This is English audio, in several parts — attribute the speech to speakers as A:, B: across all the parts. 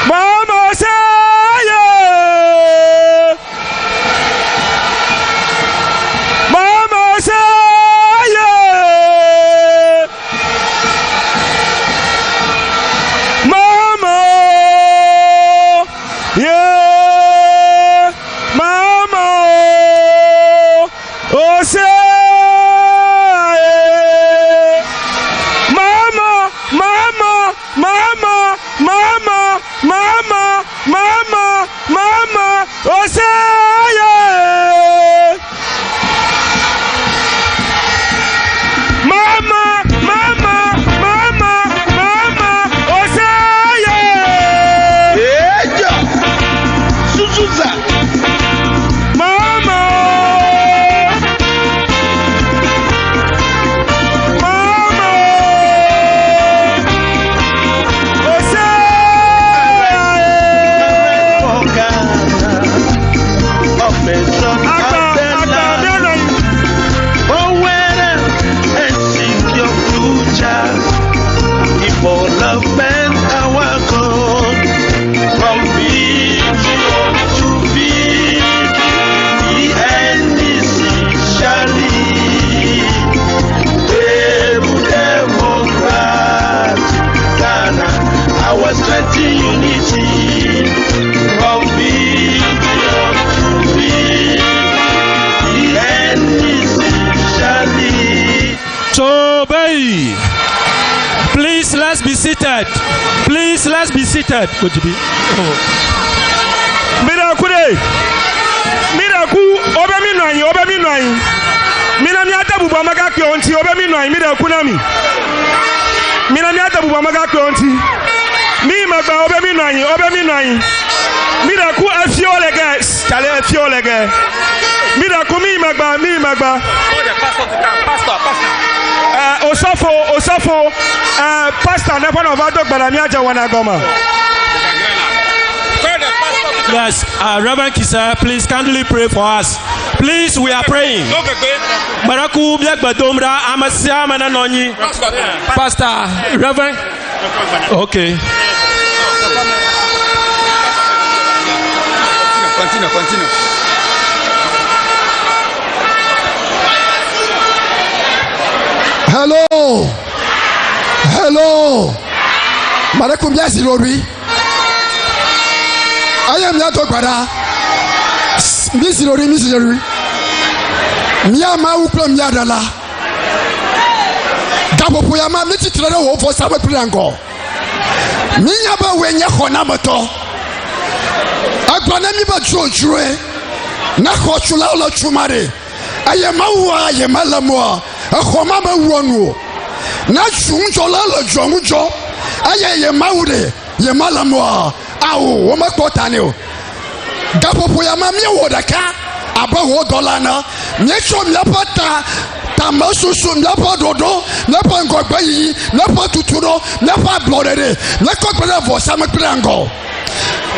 A: Mama say Mama say Mama yeah Mama oh say Mama, oh say yeah. Mama, oh say yeah.
B: Yeah, Suzuza.
A: Mama, oh say.
B: For love and our God, from vision to vision, the end is surely. Democrat, Ghana, our strength in unity. From vision to vision, the end is surely.
A: So, baby. Please, let's be seated. Please, let's be seated. Miracle, miracle. Obemi noi. Mina miata buba maga kionti. Obemi noi. Miracle nami. Mina miata buba maga kionti. Mi magba obemi noi. Miracle afiolege. Kale afiolege. Miracle mi magba. Pastor. Osofo, Pastor, never know about Dr. Baramiaja Wanagoma. Yes, Reverend Kisa, please kindly pray for us. Please, we are praying. Baraku Black Badomra, Amasia Mananoni. Pastor, Reverend. Okay. Continue.
C: Hello. Marakumbia Zilori. I am Yato Kwada. Miss Zilori. Miyama Uklam Yadala. Dabo Puyama, Mitty Trano for Saba Priango. Miyaba Wenya Honamato. Agbanamiba Joe. Nakochula Chumare. I am Mawa, Yamalamwa. A Homama Wonu. Na chunjola lo jongujo aye ye maude ye malamwa awo wo makotane gapopo ya mamie wodaka aba wo dollar na nyecho mlepata tamasusu mlepa dodo mlepa ngogba yi mlepa tuturo mlepa blorere mlepa vo samekrango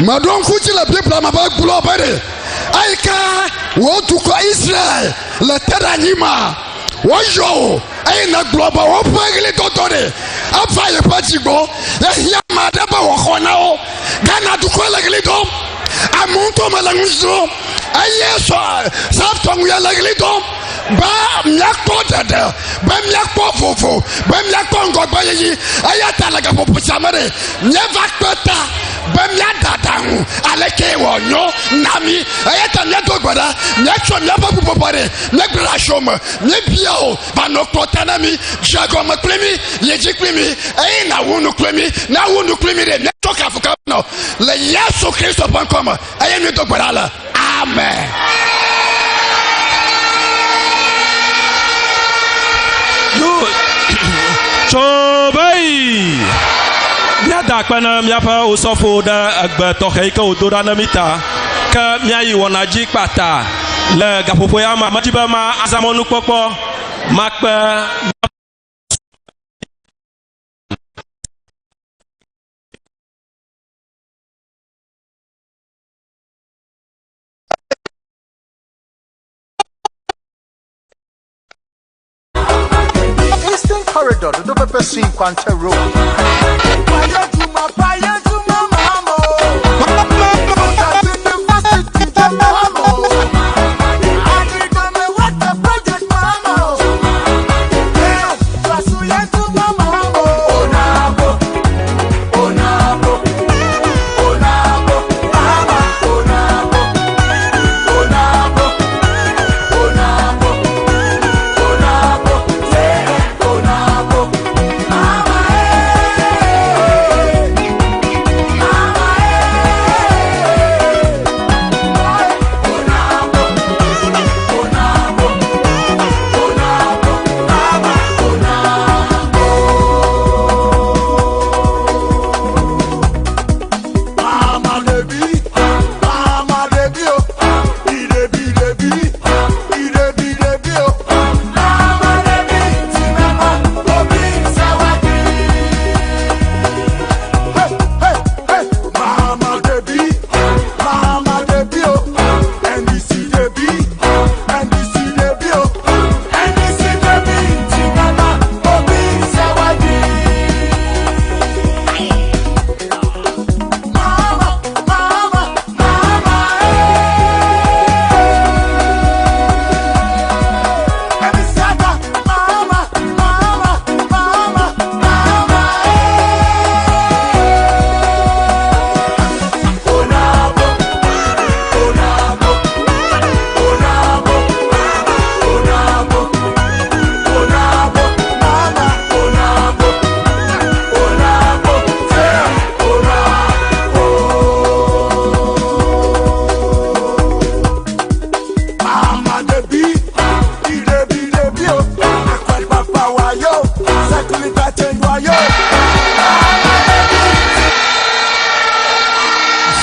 C: madon kuchi la bibla mabagbulo bare aika wo tuko Israel le teranyima wojo ayi na global wo pagile totore afa ye pachigo ya madaba wo khona o Ghana du ko lagli dom amonto malanguzo ayi so South Tongu ya lagli dom ba myakpo dada ba myakpo fofo ba myakpo ngogba yi ayata laga popo chamare never kwata ba myadada hu aleke wonyo nami ayata nyadogbara nyacho nyaba popopare negbra shoma nebia ba no kotanami jago maklemi yejiklemi ayi na wonu klemi de netoka fuka no le Yesu Kristo bankoma ayi mi dogbara la amen.
A: Chobai mia dakpana mia pa osofo da agba tohe ka odora na mita ka mia yi wona ji pata le gapopo ya ma majiba ma azamonu popo makpa
D: corridor, the double sea Quanta Road.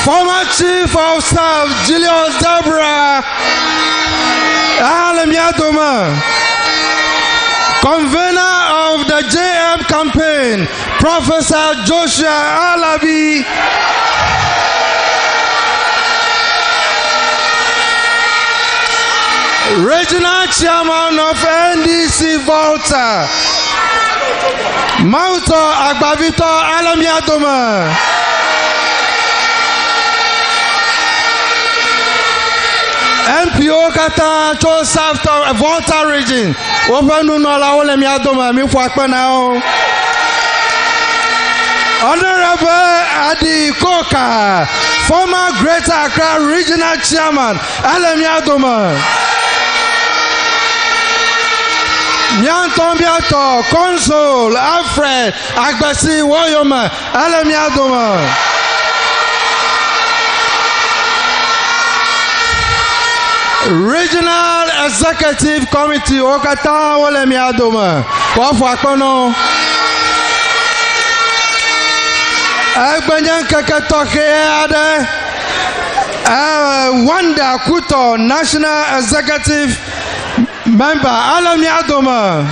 E: Former Chief of Staff Julius Deborah Alemiadoma, Convener of the JM campaign, Professor Joshua Alabi, Regional Chairman of NDC Volta, Mauto Agbavito Alemiadoma, MPO kata to South Tongu Volta region. Open no la ole mi adoma mi fo ape na o. Honorable Adi Koka, former Greater Accra Regional Chairman, Alemi Adoma. Nyanton Biato, Consul Alfred Agbasi Woyoma, Alemi Adoma. Regional Executive Committee Okata Wolemi Adoma. Wafu akono. Agbanyan kakatoke ade. Wanda Kuto National Executive Member Alemi Adoma.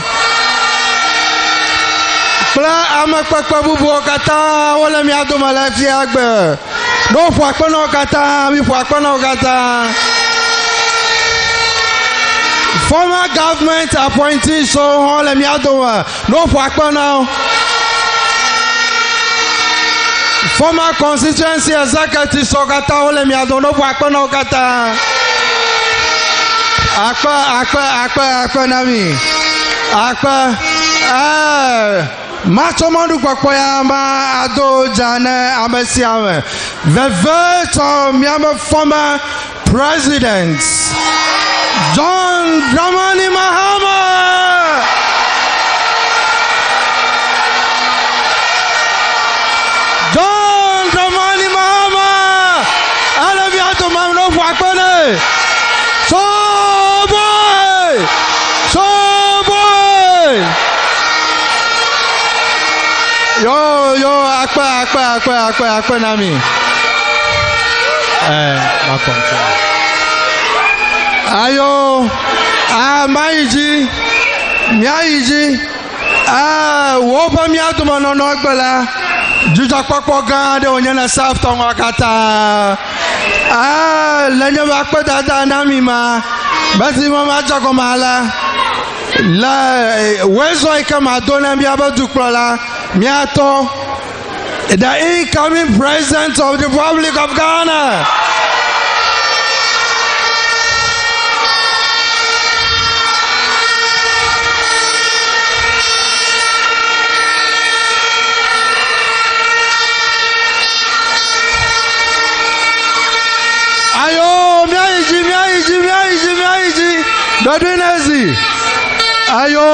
E: Kla amakpakpa bubu Okata Wolemi Adoma lafi agbe. No fu akono Okata, mi fu akono Okata. Former government appointee so Olemi Adoma no for now. Former constituency executive Sokata Olemi Adoma no for no kata. Akpa nami. Akpa Machomandu Kwakoyama Ado Jane Amesiame. The vote of Myanmar former president John Dramani Mahama. John Dramani Mahama. Alemi Adoma no Fakone. So boy. Yo akpa nami. Ayo, Maiji, Miaiji, Wopa Miatuma no Nogbela, Juja Papa Gande, Onyana South Tongu Kata, Lenya Bakpeta Namima, Basi Mama Jakomala, la Wezo kama dona biaba dukrola miato the incoming president of the Republic of Ghana. Ayo, miaiji, Dodinezi. Ayo,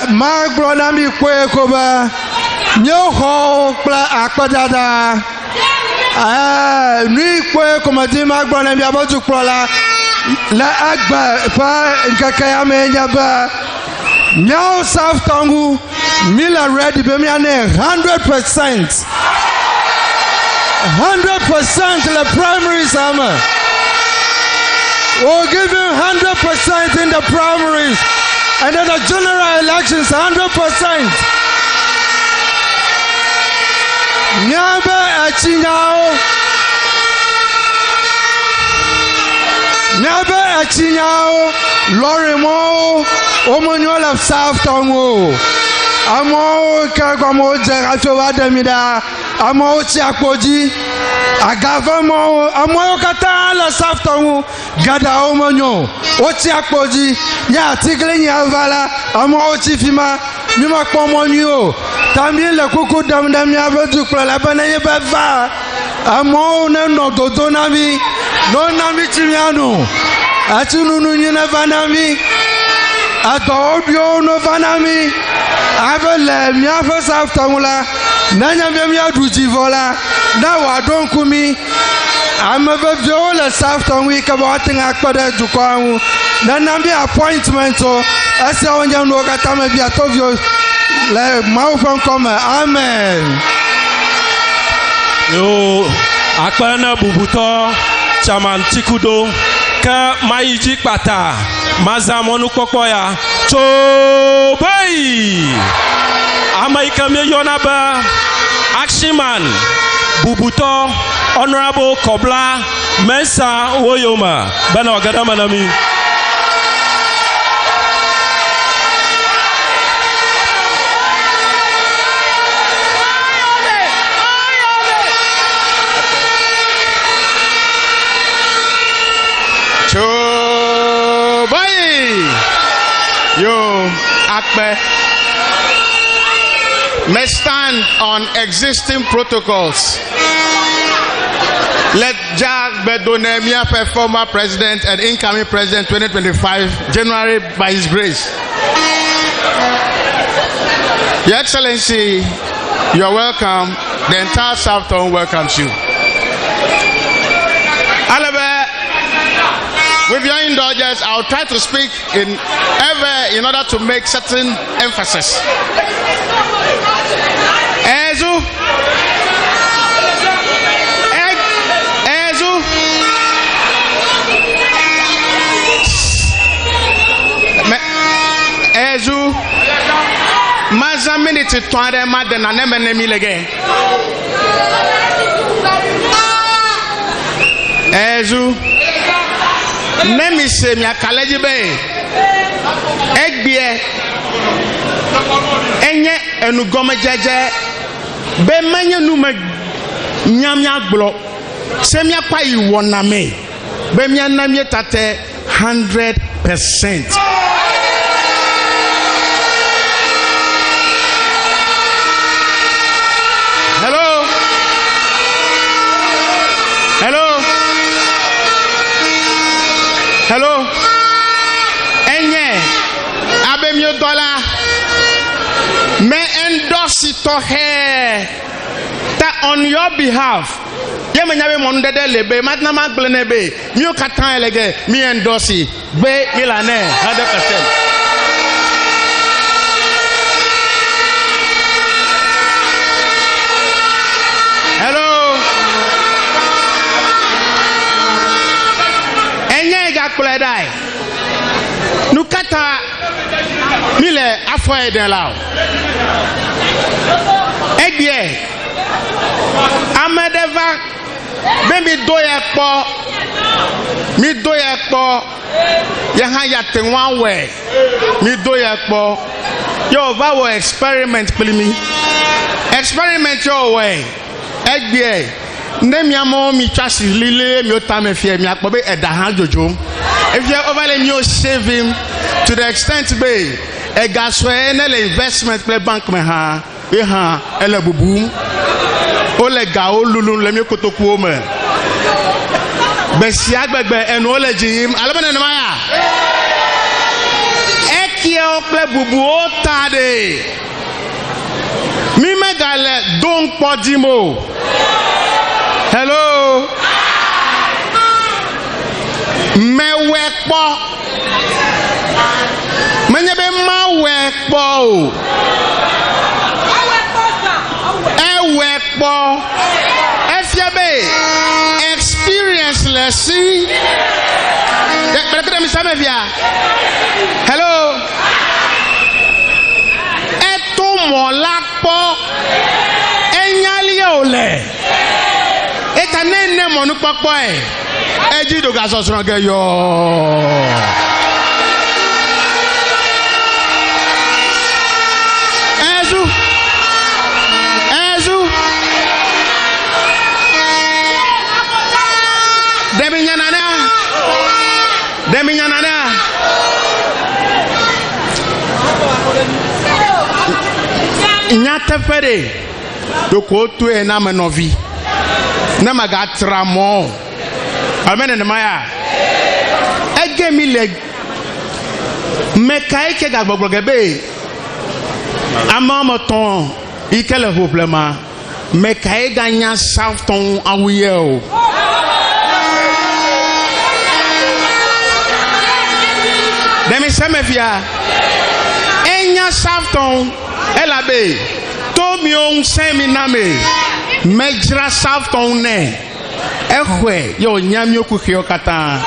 E: Magro nami kwe koba, Nyoho kla akpadada. Nui kwe komati Magro nami abatu krola, La agba pa nkakaya menyaba. Nyao South Tongu, Mila ready be miane 100%. 100% the primary summer. We'll give you 100% in the primaries, and then the general elections 100%. Nyaba achinyao, Lorimo, Omonyola of South Tongu. Amo kagamo jagacho adamida. Amo chiakpoji. Agavamo amo kata la South Tongu gada omonyo. Ochi akpoji nya tigle nya vala amo ochi fima nyuma komonyo. Tambi le kuku damdam ya bedu kula bana ye bava. Amo ne no dodo nami no nami chimiano. Achununu nyina vanami. Adobio no vanami. Avele miafa South Tongu la nanya mia duji vola na wadon kumi amebe viola South Tongu ka batin akpada dukwangu na nambi appointment o ase onja no kata me bia tovio le maufan come amen.
A: Yo akpana bubuto chaman tikudo ka maiji pata mazamonu kokoya chobai Amaika me yonaba Action Man Bubuto Honorable Kobla Mensa Woyoma Bana wagada manami.
F: Chobai Yo Akbe may stand on existing protocols. Let Jack Bedonemia, former president and incoming president 2025, January by his grace. Your Excellency, you're welcome. The entire South Tongu welcomes you. With your indulgence, I'll try to speak in order to make certain emphasis. Ezu maza minute tware madena nemene milege. Ezu Nemi se mi akaleji be egbie enye enugome jeje be manye nume nyamia glo se mi apa iwo na me be mi anamie tate 100%. Hello. Enye abemio dollar me endorse it to her that on your behalf. Ye me nyabe mon dede lebe matna maglene be mi o katan elege mi endorse be milane 100%. Hello. Enye ga kuledai. Nukata mile afọ eden lao. Egbie amedeva Baby do ekpo. Mi do ekpo. Ya ha ya ten one way. Mi do ekpo. Yo va experiment please me. Experiment your way. Egbe. Name ya mo mi trust lile mi otame fie mi akpobe edahan jojo. If you overlay me save him to the extent be e gaswe na le investment play bank me ha e ha ele bubu o le ga o lulu le mi kotoku o me be si agbegbe enu o le jim alabana na ya e ki o play bubu o tade mi me gale don podimo. Hello. Me wekpo. Menye be ma wekpo. Wekpo. Efiabe experience lesi. Hello. Eto molakpo. Enyali ole. Eta nene monu papo eji do gaso sronge yo ezu demi nyanana nyata fere do ko tu e na menovi na maga tramo amen na maya ege mi le mekai ke ga gbogbo be amamo ton ikele problema mekai ga nya South Tongu awuye o demi semefia enya South Tongu elabe to mi on seminame mejra South Tongu ne ehwe yo nyami okukhio kata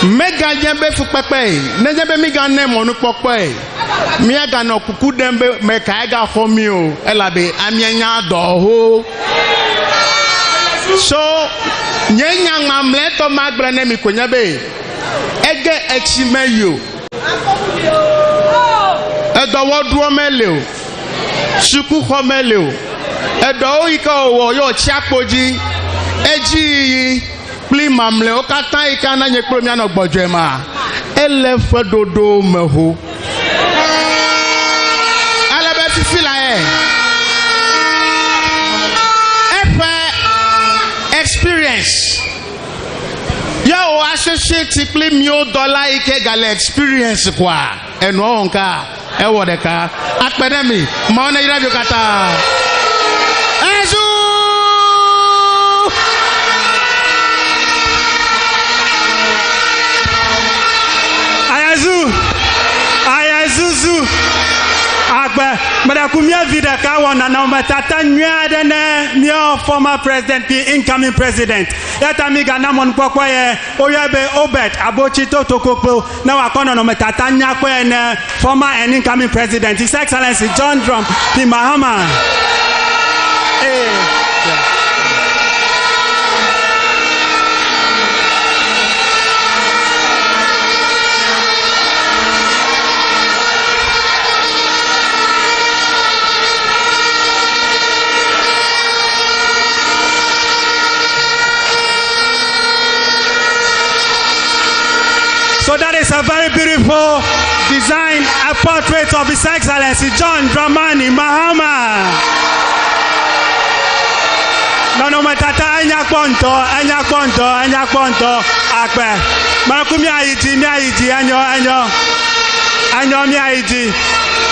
F: mega jembe fu pepe ne jembe mi ga ne mo nu pope mi aga no kuku dembe me ka ga for mi o elabe amienya do ho so nyenya ngamle to magbra ne mi konya be ege echimeyo edo woduo mele o suku ho mele o edo ika owo yo chiapoji eji pli mamle o katan ika na nyekro mi na gbojo e ma ele fedodo meho alabe fifila efe experience yo associate pli mi o dollar ike gale experience kwa enu onka e wodeka akpedemi ma ona ira bi kata Ayazuzu agba madakumia vida ka wona na matata nyaade ne mio former president the incoming president yata mi ga na mon pokwa ye oyebe obet abochi totokokpo na wakono no matata nyakwe ne former and incoming president his excellency John Drum the Mahama So that is a very beautiful design, a portrait of His Excellency John Dramani Mahama. No matata anya konto akpe. Makumi aiji anyo mi aiji.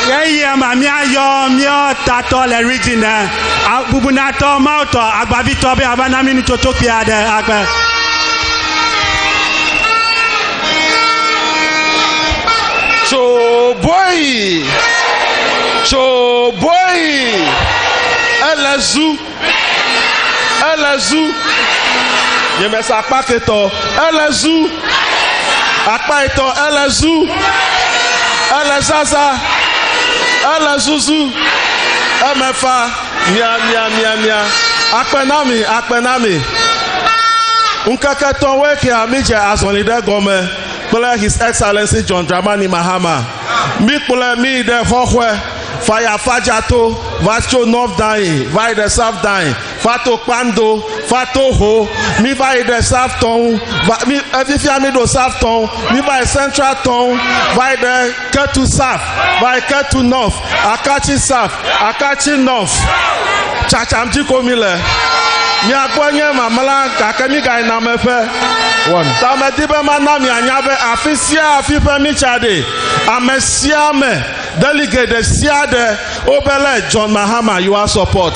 F: Ye ma mi ayo mi tato le region. Bubunato mauto agbavito be abana minu totopia de akpe.
B: So boy, Elazu, je me sa paketo, Elazu, akpaito, Elazu, Elazaza, Elazuzu, Emefa, mia, Akpenami. Unkaketon weke amije asonide gome. Kule His Excellency John Dramani Mahama. Mi kule mi de hohwe. Fire Fajato, Vacho North dying, Vai the South dying, Fato Pando, Fato Ho, mi vai the South Tongu, mi Efifiami do South Tongu, mi vai Central Tongu, Vai the Ketu South, Vai Ketu North, Akachi South, Akachi North, Chachamji Komile. Mi akwanye mamala kakemi gai na mefe. One. Tame dibe manami anyabe afisia afipe michade. Amesiame delegate siade obele John Mahama you are support.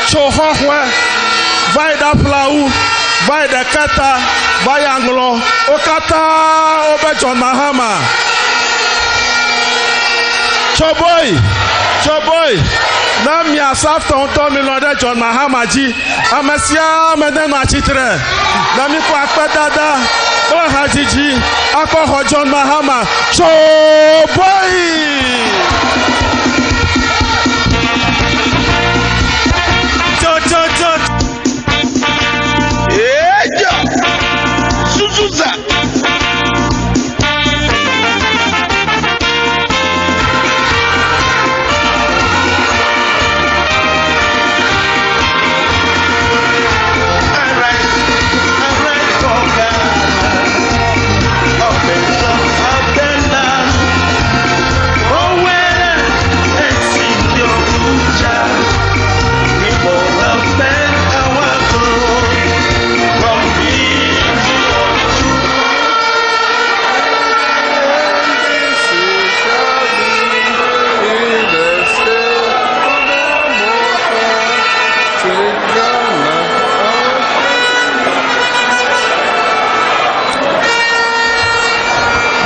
B: Chohohwe vai da plau vai da kata vai anglo okata obe John Mahama. Choboy, na mi South Tongu mi lo de John Mahama ji, amesia mede na chitre, na mi kwa dada, o hajiji, ako John Mahama, Choboy.
F: Suzuza.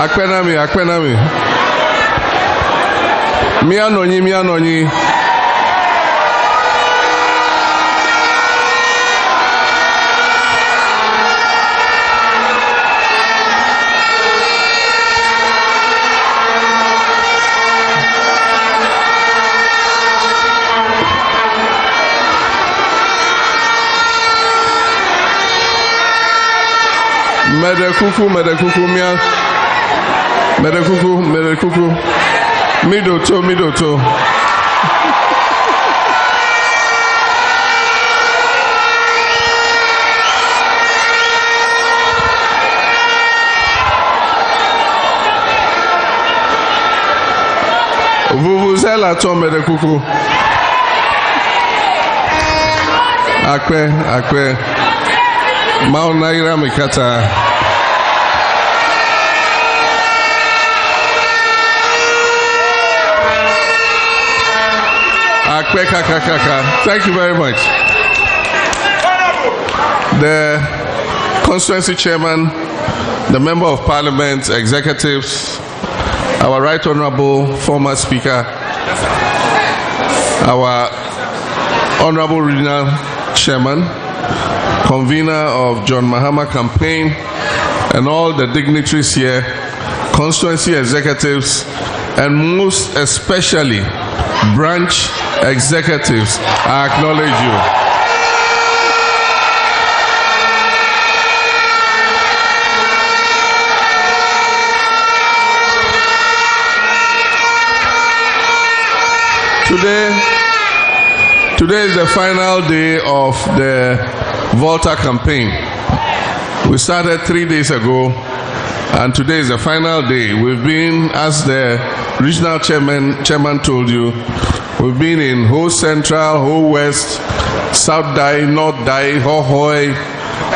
G: Akpenami. Mi anonyi. Medekuku. Midoto. Vuvuzela to Medekuku. Akwe. Maonaira mikata. Thank you very much. The constituency chairman, the member of parliament, executives, our right honorable former speaker, our honorable regional chairman, convener of John Mahama campaign, and all the dignitaries here, constituency executives, and most especially branch executives, I acknowledge you. Today is the final day of the Volta campaign. We started 3 days ago, and today is the final day. We've been, as the regional chairman told you, we've been in Ho Central, Ho West, South Dai, North Dai, Ho Hoi,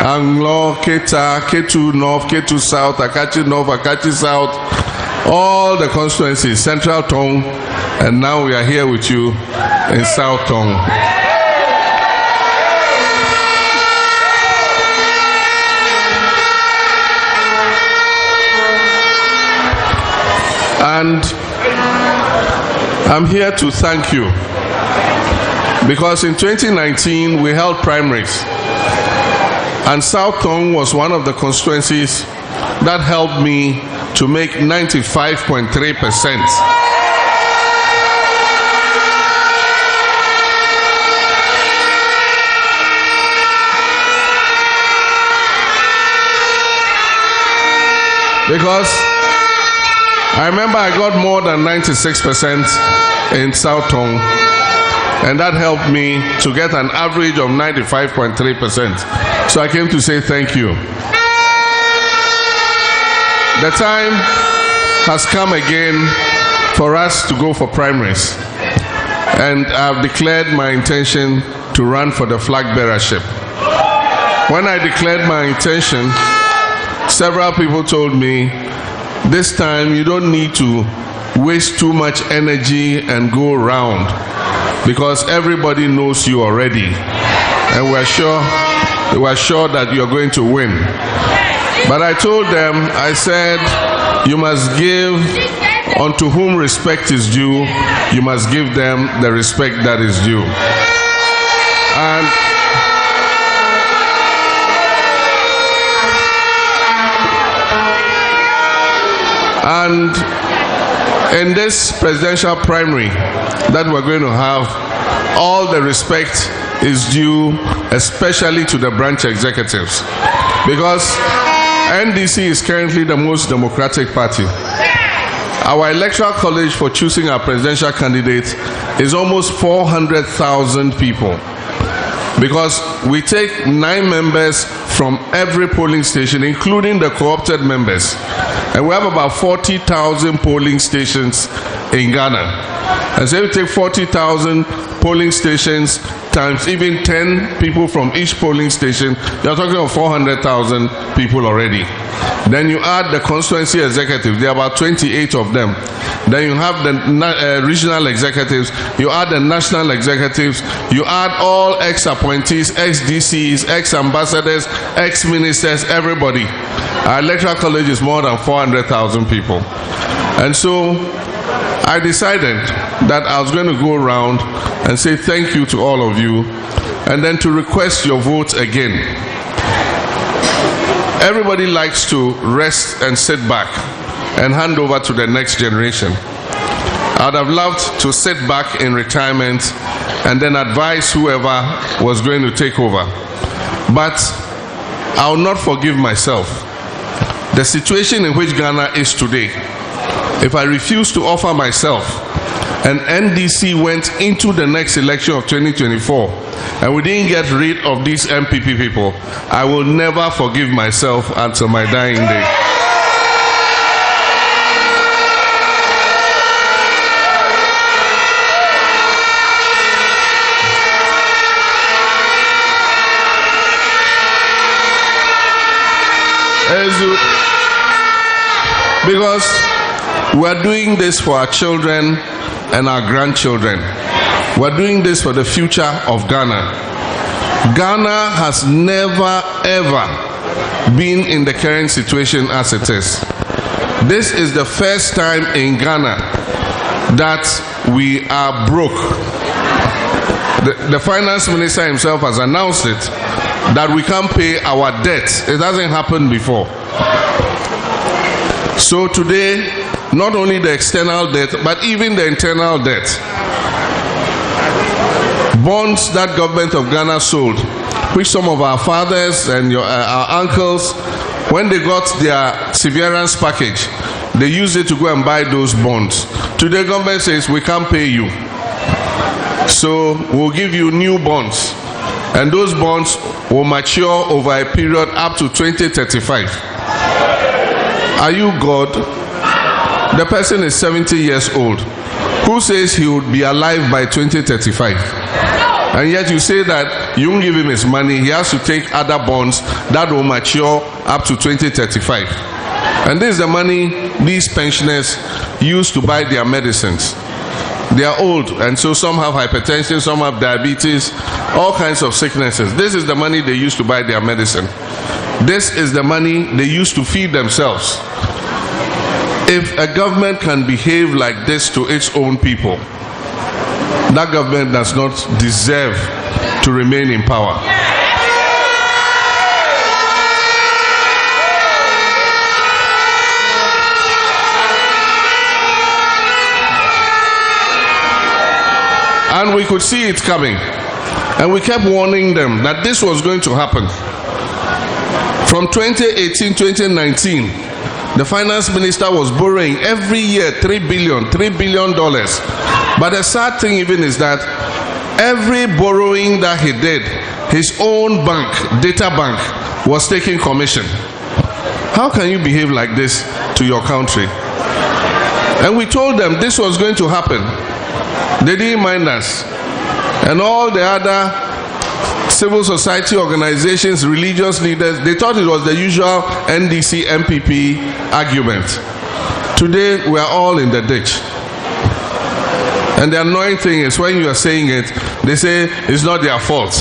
G: Anglo, Keta, Ketu North, Ketu South, Akachi North, Akachi South, all the constituencies, Central Tongu, and now we are here with you in South Tongu. And I'm here to thank you because in 2019 we held primaries and South Tongu was one of the constituencies that helped me to make 95.3%. Because I remember I got more than 96% in South Tongu, and that helped me to get an average of 95.3%. So I came to say thank you. The time has come again for us to go for primaries, and I've declared my intention to run for the flag bearership. When I declared my intention, several people told me, this time you don't need to waste too much energy and go around, because everybody knows you already, and we're sure that you're going to win. But I told them, I said, you must give unto whom respect is due. You must give them the respect that is due. And in this presidential primary that we're going to have, all the respect is due, especially to the branch executives, because NDC is currently the most democratic party. Our electoral college for choosing our presidential candidate is almost 400,000 people, because we take 9 members from every polling station, including the co-opted members. And we have about 40,000 polling stations in Ghana. And so if you take 40,000 polling stations times even 10 people from each polling station, you're talking of 400,000 people already. Then you add the constituency executives, there are about 28 of them. Then you have the regional executives, you add the national executives, you add all ex-appointees, ex-DCs, ex-ambassadors, ex-ministers, everybody. Our electoral college is more than 400,000 people. And so I decided that I was going to go around and say thank you to all of you, and then to request your vote again. Everybody likes to rest and sit back and hand over to the next generation. I would have loved to sit back in retirement and then advise whoever was going to take over. But I will not forgive myself. The situation in which Ghana is today, if I refuse to offer myself, and NDC went into the next election of 2024, and we didn't get rid of these MPP people, I will never forgive myself until my dying day. Because we're doing this for our children and our grandchildren. We're doing this for the future of Ghana. Ghana has never ever been in the current situation as it is. This is the first time in Ghana that we are broke. The finance minister himself has announced it, that we can't pay our debt. It hasn't happened before. So today, not only the external debt, but even the internal debt. Bonds that government of Ghana sold, which some of our fathers and our uncles, when they got their severance package, they used it to go and buy those bonds. Today, government says we can't pay you, so we'll give you new bonds, and those bonds will mature over a period up to 2035. Are you God? The person is 70 years old. Who says he would be alive by 2035? And yet you say that you won't give him his money, he has to take other bonds that will mature up to 2035. And this is the money these pensioners use to buy their medicines. They are old, and so some have hypertension, some have diabetes, all kinds of sicknesses. This is the money they use to buy their medicine. This is the money they use to feed themselves. If a government can behave like this to its own people, that government does not deserve to remain in power. And we could see it coming. And we kept warning them that this was going to happen. From 2018, 2019, The finance minister was borrowing every year $3 billion. But the sad thing even is that every borrowing that he did, his own bank, data bank, was taking commission. How can you behave like this to your country? And we told them this was going to happen. They didn't mind us. And all the other civil society organizations, religious leaders, they thought it was the usual NDC, MPP argument. Today, we are all in the ditch. And the annoying thing is when you are saying it, they say it's not their fault.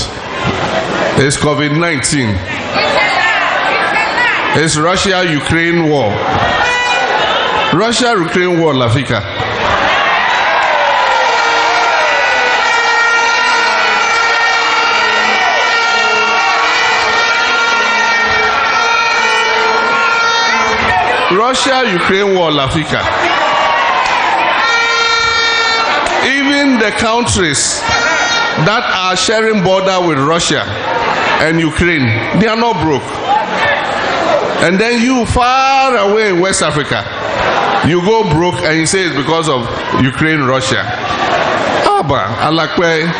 G: It's COVID-19. It's Russia-Ukraine war. Russia-Ukraine war, Lafika. Russia-Ukraine war, Lafika. Even the countries that are sharing border with Russia and Ukraine, they are not broke. And then you far away in West Africa, you go broke and you say it's because of Ukraine, Russia. Aba, alakwe.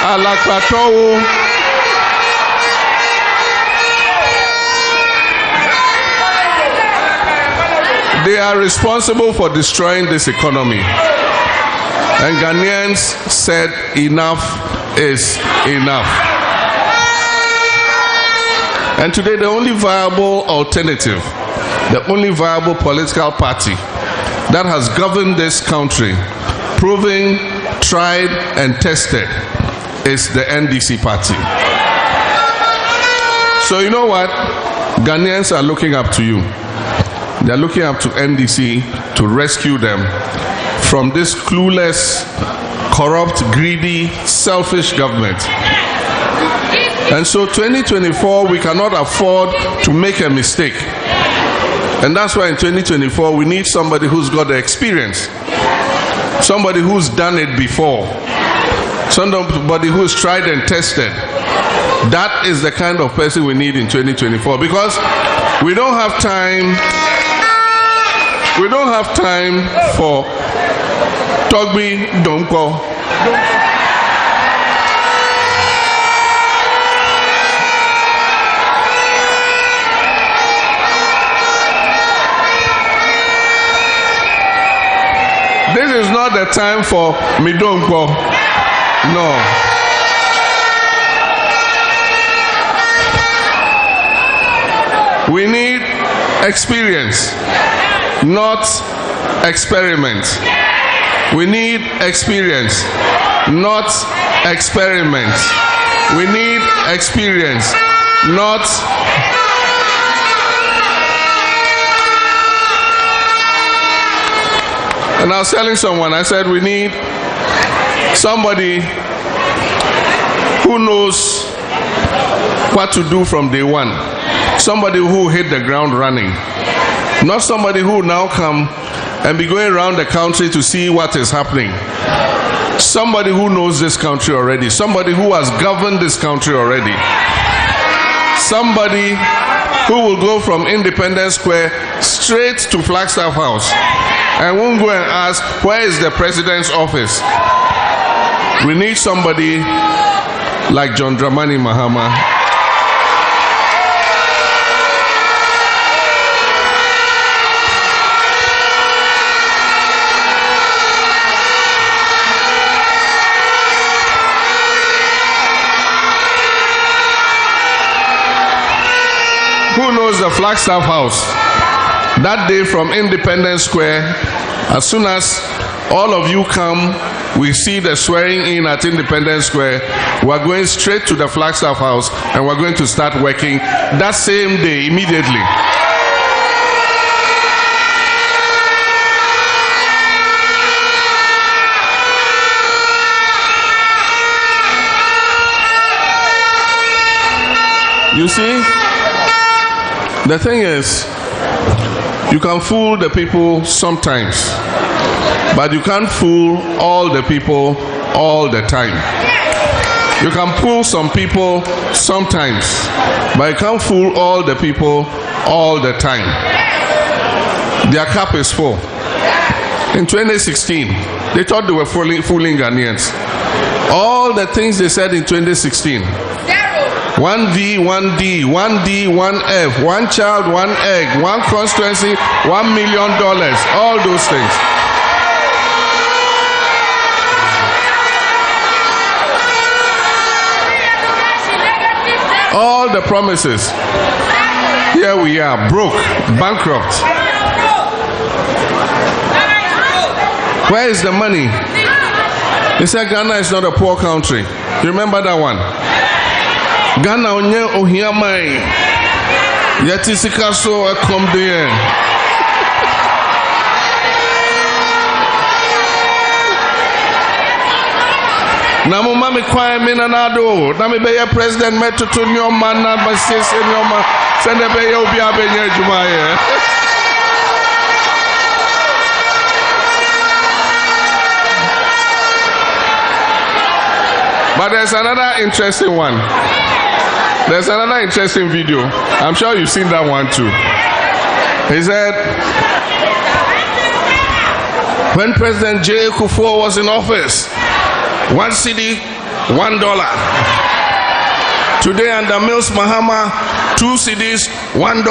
G: Alakpatowo. They are responsible for destroying this economy. And Ghanaians said enough is enough. And today the only viable alternative, the only viable political party that has governed this country, proven, tried and tested, is the NDC party. So you know what? Ghanaians are looking up to you. They are looking up to NDC to rescue them from this clueless, corrupt, greedy, selfish government. And so 2024, we cannot afford to make a mistake. And that's why in 2024, we need somebody who's got the experience. Somebody who's done it before. Somebody who's tried and tested. That is the kind of person we need in 2024, because we don't have time. We don't have time for Togbi Donko. This is not the time for Midonko. No. We need experience, not experiment. We need experience, not experiment. We need experience, not. And I was telling someone, I said, we need somebody who knows what to do from day one. Somebody who hit the ground running. Not somebody who now come and be going around the country to see what is happening. Somebody who knows this country already. Somebody who has governed this country already. Somebody who will go from Independence Square straight to Flagstaff House and won't go and ask, where is the president's office? We need somebody like John Dramani Mahama. Who knows the Flagstaff House? That day from Independence Square, as soon as all of you come, we see the swearing in at Independence Square, we're going straight to the Flagstaff House and we're going to start working that same day, immediately. You see, the thing is, you can fool the people sometimes, but you can't fool all the people all the time. You can fool some people sometimes, but you can't fool all the people all the time. Their cup is full. In 2016, they thought they were fooling Ghanaians. All the things they said in 2016. 1V, 1D, 1D, 1F, one child, one egg, one constituency, $1 million, all those things. All the promises. Here we are, broke, bankrupt. Where is the money? They said Ghana is not a poor country. You remember that one? Ghana onye ohiamai. Yeti sikaso come there. Na mo mami kwa mi na nado. Na mi be president metutu nyoma na basese nyoma. Sende be ye obi abenye juma ye. But there's another interesting one. There's another interesting video. I'm sure you've seen that one too. He said, when President J. Kufuor was in office, 1 cedi, $1. Today under Mills Mahama, 2 cedis, $1.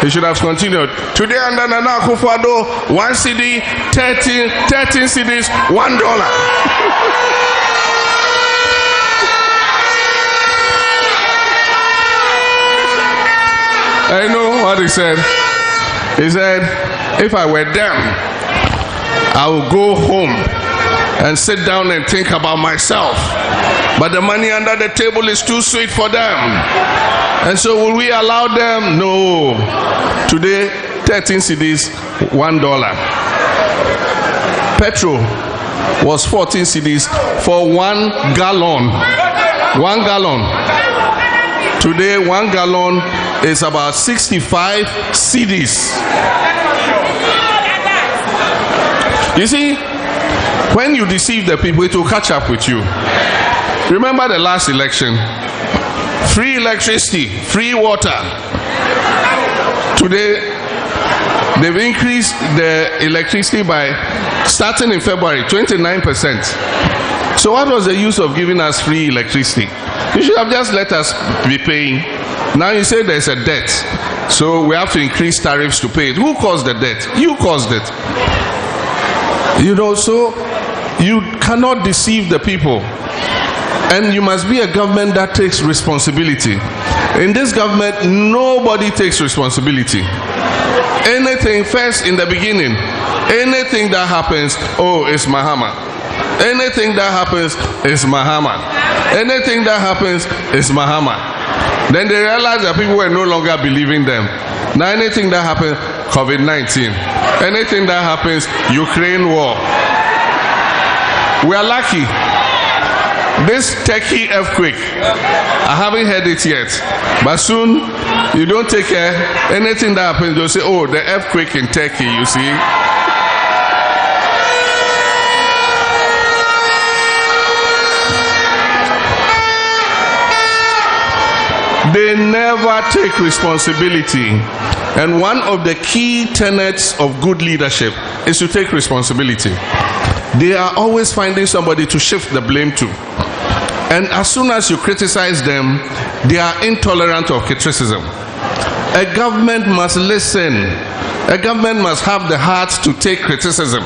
G: He should have continued. Today under Nana Akufo-Addo, 1 cedi, 13 cedis, $1. I know what he said. He said, if I were them, I would go home and sit down and think about myself. But the money under the table is too sweet for them. And so will we allow them? No. Today, 13 cedis, $1. Petrol was 14 cedis for 1 gallon. 1 gallon. Today, 1 gallon is about 65 cedis. You see, when you deceive the people, it will catch up with you. Remember the last election? Free electricity, free water. Today, they've increased the electricity by, starting in February, 29%. So what was the use of giving us free electricity? You should have just let us be paying. Now you say there's a debt, so we have to increase tariffs to pay it. Who caused the debt? You caused it. You know, so you cannot deceive the people. And you must be a government that takes responsibility. In this government, nobody takes responsibility. Anything first in the beginning, anything that happens, oh, it's Mahama. Anything that happens is Mahama. Anything that happens is Mahama. Then they realized that people were no longer believing them. Now anything that happens, COVID-19. Anything that happens, Ukraine war. We are lucky. This Turkey earthquake, I haven't heard it yet. But soon, you don't take care. Anything that happens, they'll say, oh, the earthquake in Turkey, you see. They never take responsibility. And one of the key tenets of good leadership is to take responsibility. They are always finding somebody to shift the blame to. And as soon as you criticize them, they are intolerant of criticism. A government must listen. A government must have the heart to take criticism.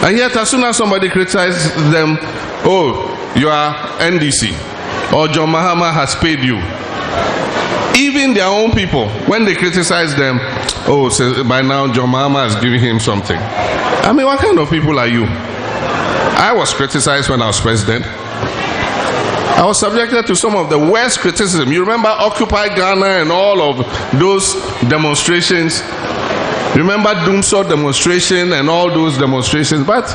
G: And yet, as soon as somebody criticizes them, oh, you are NDC, or John Mahama has paid you. Even their own people, when they criticize them, oh, so by now John Mahama has given him something. I mean, what kind of people are you? I was criticized when I was president. I was subjected to some of the worst criticism. You remember Occupy Ghana and all of those demonstrations? Remember Doomsor demonstration and all those demonstrations? But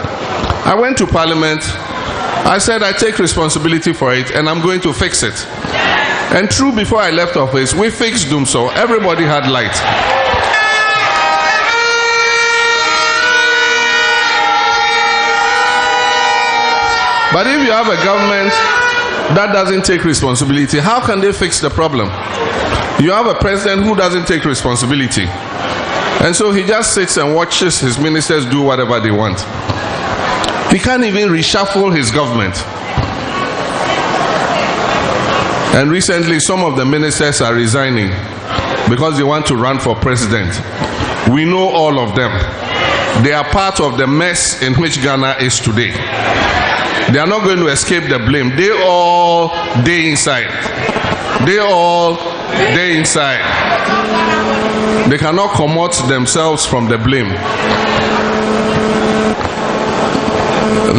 G: I went to Parliament. I said I take responsibility for it and I'm going to fix it. And true, before I left office, we fixed Doomsor. Everybody had light. But if you have a government that doesn't take responsibility, how can they fix the problem? You have a president who doesn't take responsibility. And so he just sits and watches his ministers do whatever they want. He can't even reshuffle his government. And recently, some of the ministers are resigning because they want to run for president. We know all of them. They are part of the mess in which Ghana is today. They are not going to escape the blame. They all day inside. They all day inside. They cannot commot themselves from the blame.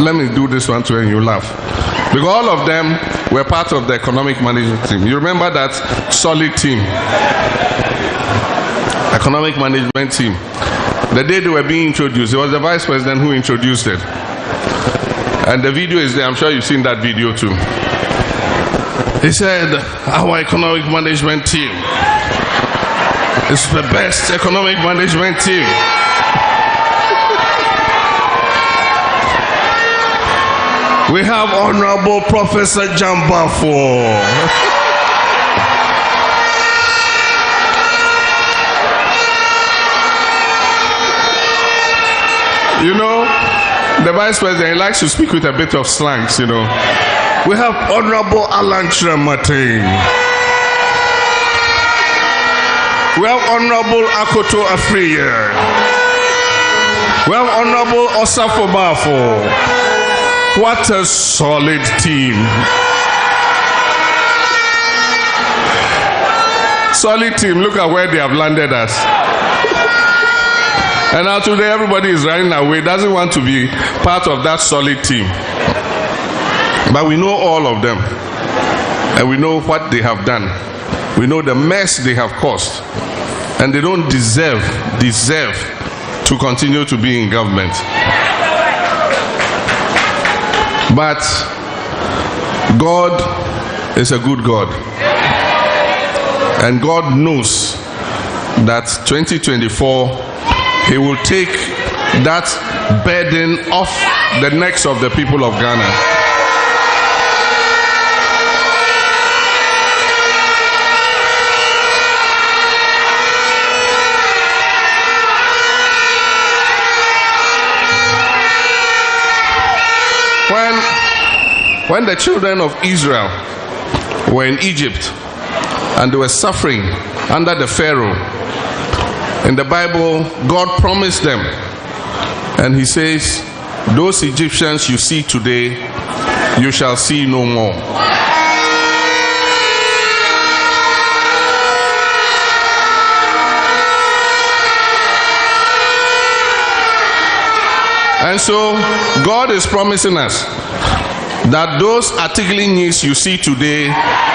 G: Let me do this one too and you laugh. Because all of them were part of the economic management team. You remember that solid team? Economic management team. The day they were being introduced, it was the vice president who introduced it. And the video is there. I'm sure you've seen that video too. He said, our economic management team is the best economic management team. We have Honorable Professor Jambafo. You know, the vice president, he likes to speak with a bit of slangs, you know. We have Honorable Alan Chramate. We have Honorable Akoto Afriye. We have Honorable Osafo Bafo. What a solid team. Solid team, look at where they have landed us. And now today everybody is running away, doesn't want to be part of that solid team. But we know all of them. And we know what they have done. We know the mess they have caused. And they don't deserve to continue to be in government. But God is a good God. And God knows that 2024, He will take that burden off the necks of the people of Ghana. When the children of Israel were in Egypt and they were suffering under the Pharaoh, in the Bible, God promised them, and He says, those Egyptians you see today, you shall see no more. And so, God is promising us that those Atiglinies you see today,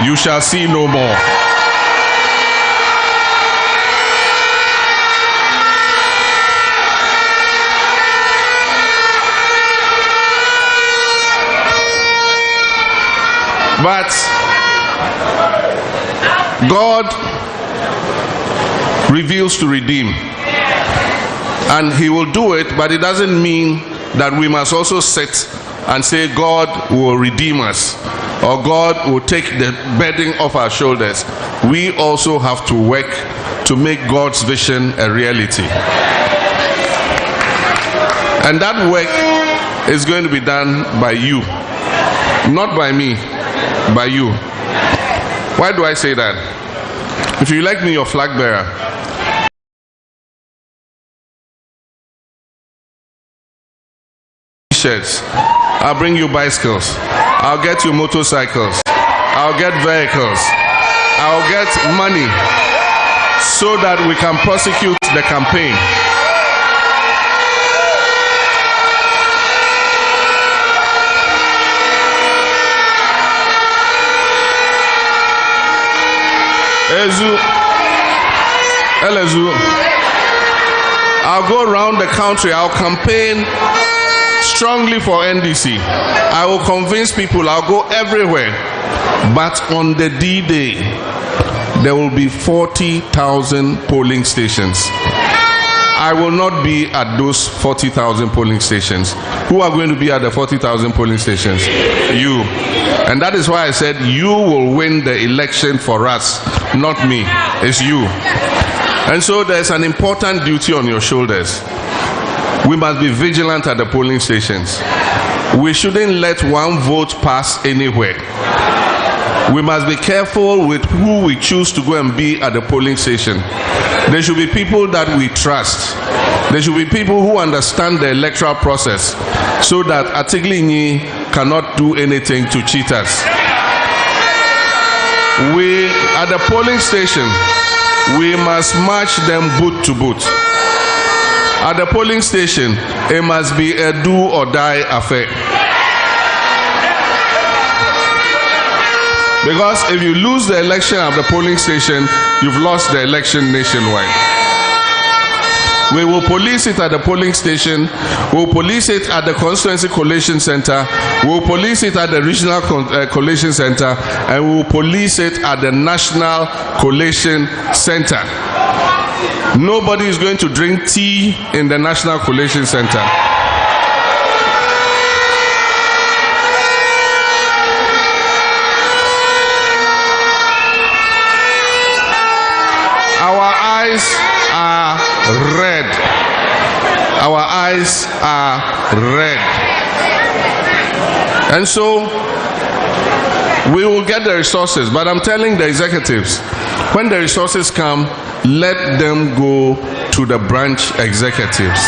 G: you shall see no more. But God reveals to redeem. And He will do it, but it doesn't mean that we must also sit and say God will redeem us or God will take the burden off our shoulders. We also have to work to make God's vision a reality. And that work is going to be done by you, not by me, by you. Why do I say that? If you elect me your flag bearer, t-shirts, I'll bring you bicycles, I'll get you motorcycles, I'll get vehicles, I'll get money so that we can prosecute the campaign. I'll go around the country, I'll campaign strongly for NDC. I will convince people, I'll go everywhere. But on the D-Day, there will be 40,000 polling stations. I will not be at those 40,000 polling stations. Who are going to be at the 40,000 polling stations? You. And that is why I said you will win the election for us, not me. It's you. And so there's an important duty on your shoulders. We must be vigilant at the polling stations. We shouldn't let one vote pass anywhere. We must be careful with who we choose to go and be at the polling station. There should be people that we trust. There should be people who understand the electoral process so that Atiglinyi cannot do anything to cheat us. We, at the polling station, we must match them boot to boot. At the polling station, it must be a do or die affair. Because if you lose the election at the polling station, you've lost the election nationwide. We will police it at the polling station. We will police it at the Constituency Collation Center. We will police it at the Regional Collation Center. And we will police it at the National Collation Center. Nobody is going to drink tea in the National Collation Center. Our eyes are red. Our eyes are red. And so we will get the resources, but I'm telling the executives, when the resources come, let them go to the branch executives.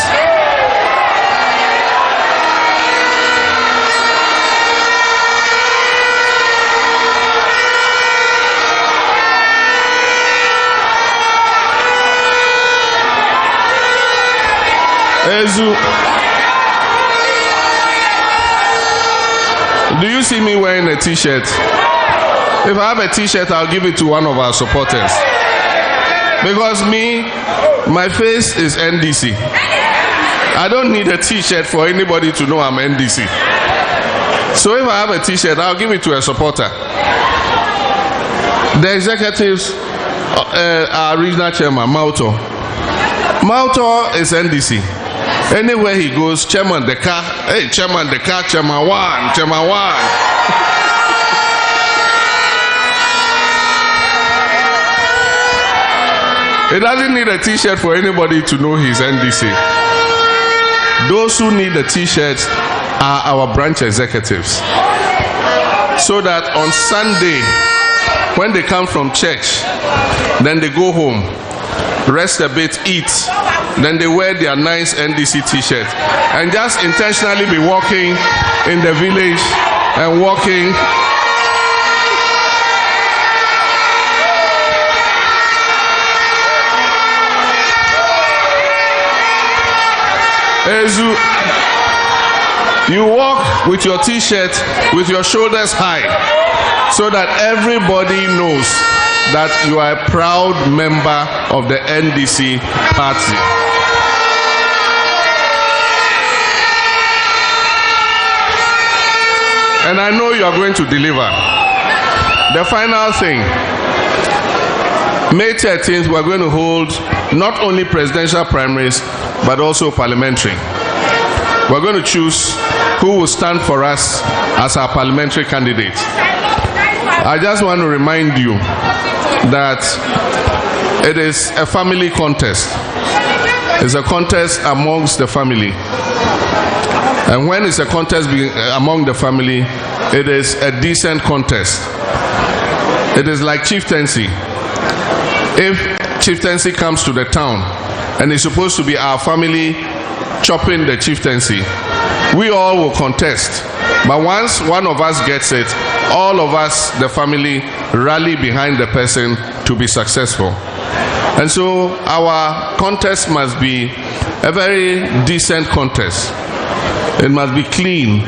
G: Do you see me wearing a t-shirt? If I have a t-shirt, I'll give it to one of our supporters. Because me, my face is NDC. I don't need a t-shirt for anybody to know I'm NDC. So if I have a t-shirt, I'll give it to a supporter. The executives, our regional chairman, Mauto is NDC. Anywhere he goes, chairman the car, hey, chairman the car, chairman one. He doesn't need a t-shirt for anybody to know he's NDC. Those who need the t-shirts are our branch executives. So that on Sunday, when they come from church, then they go home, rest a bit, eat, then they wear their nice NDC t-shirt and just intentionally be walking in the village and walking. You walk with your t-shirt with your shoulders high so that everybody knows that you are a proud member of the NDC party. And I know you are going to deliver. The final thing, May 13th, we are going to hold not only presidential primaries, but also parliamentary. We're going to choose who will stand for us as our parliamentary candidate. I just want to remind you that it is a family contest. It's a contest amongst the family. And when it's a contest among the family, it is a decent contest. It is like chieftaincy. If chieftaincy comes to the town and it's supposed to be our family chopping the chieftaincy, we all will contest. But once one of us gets it, all of us, the family, rally behind the person to be successful. And so our contest must be a very decent contest. It must be clean.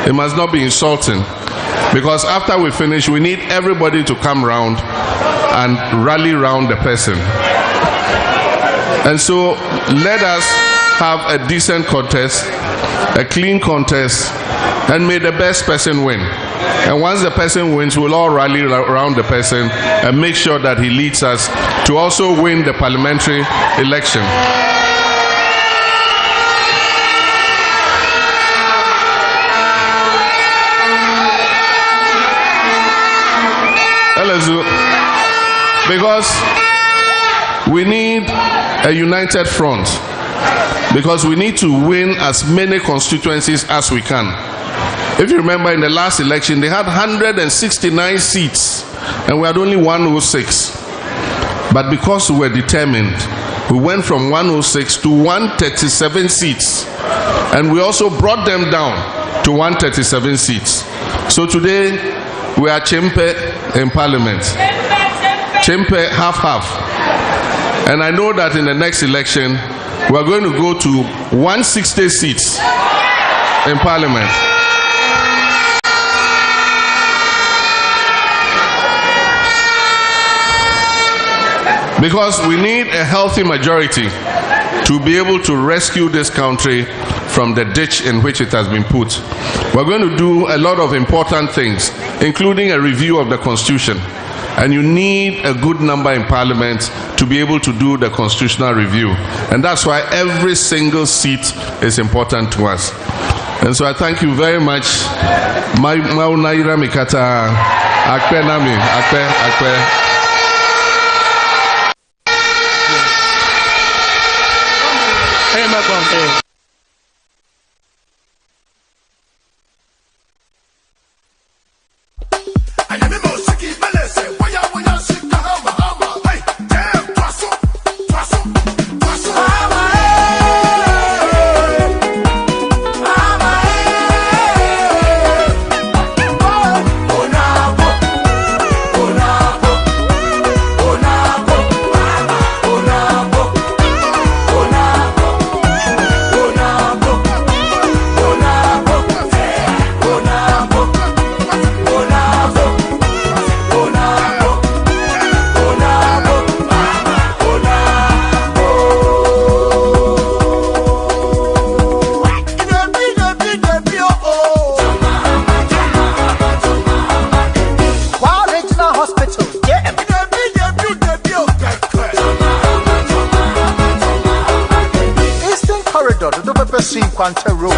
G: It must not be insulting. Because after we finish, we need everybody to come round and rally round the person. And so let us have a decent contest, a clean contest, and may the best person win. And once the person wins, we'll all rally around the person and make sure that he leads us to also win the parliamentary election. Because we need a united front. Because we need to win as many constituencies as we can. If you remember, in the last election, they had 169 seats, and we had only 106. But because we were determined, we went from 106 to 137 seats. And we also brought them down to 137 seats. So today, we are Chimpe in Parliament. Chimpe half-half. And I know that in the next election, we are going to go to 160 seats in Parliament. Because we need a healthy majority to be able to rescue this country from the ditch in which it has been put. We're going to do a lot of important things, including a review of the Constitution. And you need a good number in Parliament to be able to do the constitutional review. And that's why every single seat is important to us. And so I thank you very much. Maunaira Mikata Akpe Nami Akpe.
D: Quanta Road.